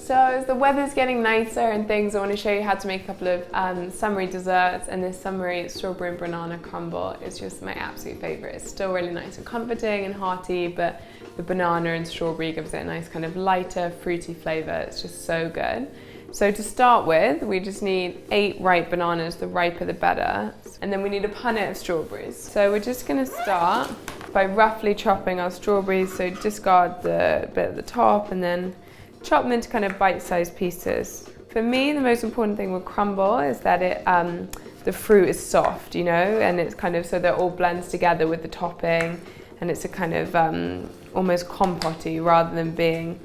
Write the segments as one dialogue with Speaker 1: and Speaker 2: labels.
Speaker 1: So as the weather's getting nicer and things, I want to show you how to make a couple of summery desserts, and this summery strawberry and banana crumble is just my absolute favourite. It's still really nice and comforting and hearty, but the banana and strawberry gives it a nice kind of lighter, fruity flavour. It's just so good. So to start with, we just need 8 ripe bananas, the riper the better, and then we need a punnet of strawberries. So we're just going to start by roughly chopping our strawberries, so discard the bit at the top and then chop them into kind of bite-sized pieces. For me, the most important thing with crumble is that the fruit is soft, you know, and it's kind of so that it all blends together with the topping, and it's a kind of almost compote-y rather than being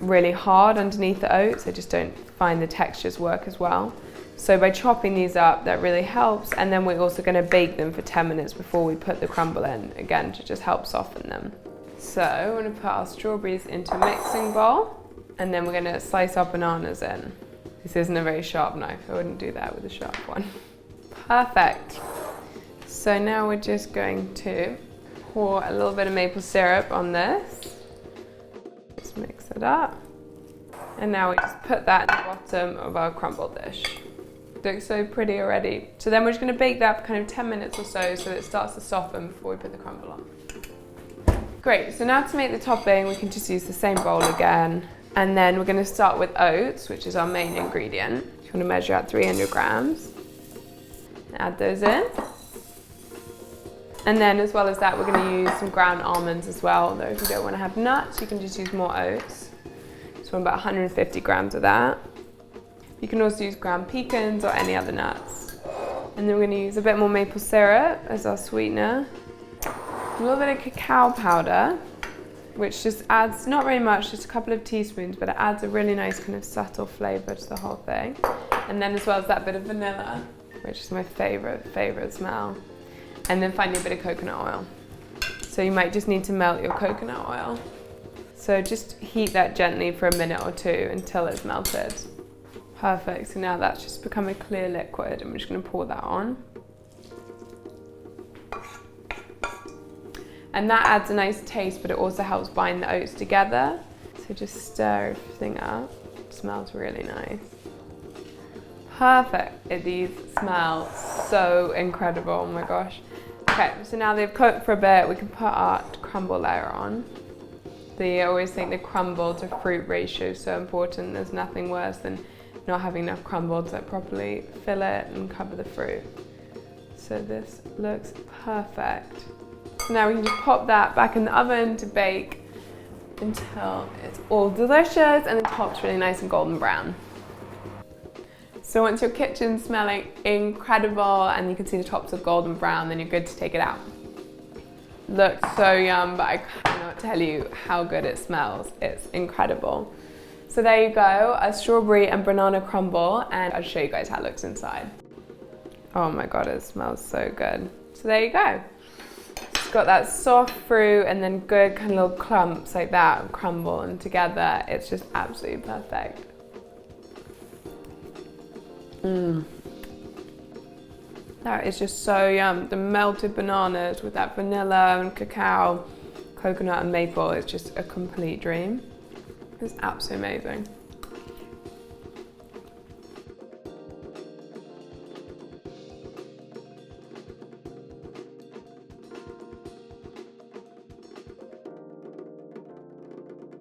Speaker 1: really hard underneath the oats. I just don't find the textures work as well. So by chopping these up, that really helps. And then we're also going to bake them for 10 minutes before we put the crumble in, again, to just help soften them. So we're going to put our strawberries into a mixing bowl, and then we're going to slice our bananas in. This isn't a very sharp knife. I wouldn't do that with a sharp one. Perfect. So now we're just going to pour a little bit of maple syrup on this. Just mix it up. And now we just put that at the bottom of our crumble dish. It looks so pretty already. So then we're just going to bake that for kind of 10 minutes or so that it starts to soften before we put the crumble on. Great, so now to make the topping, we can just use the same bowl again. And then we're going to start with oats, which is our main ingredient. You want to measure out 300 grams. Add those in. And then as well as that, we're going to use some ground almonds as well. Although if you don't want to have nuts, you can just use more oats. So about 150 grams of that. You can also use ground pecans or any other nuts. And then we're going to use a bit more maple syrup as our sweetener. A little bit of cacao powder, which just adds, not very much, just a couple of teaspoons, but it adds a really nice kind of subtle flavour to the whole thing. And then as well as that bit of vanilla, which is my favourite smell. And then finally a bit of coconut oil. So you might just need to melt your coconut oil. So just heat that gently for a minute or two until it's melted. Perfect, so now that's just become a clear liquid. I'm just going to pour that on. And that adds a nice taste, but it also helps bind the oats together. So just stir everything up. It smells really nice. Perfect. These smell so incredible, oh my gosh. Okay, so now they've cooked for a bit, we can put our crumble layer on. I always think the crumble to fruit ratio is so important. There's nothing worse than not having enough crumble to properly fill it and cover the fruit. So this looks perfect. So now we can just pop that back in the oven to bake until it's all delicious and the top's really nice and golden brown. So once your kitchen's smelling incredible and you can see the tops are golden brown, then you're good to take it out. Looks so yum, but I cannot tell you how good it smells. It's incredible. So there you go, a strawberry and banana crumble, and I'll show you guys how it looks inside. Oh my god, it smells so good. So there you go. It's got that soft fruit and then good kind of little clumps like that crumble, and together it's just absolutely perfect. That is just so yum. The melted bananas with that vanilla and cacao, coconut and maple is just a complete dream. It's absolutely amazing.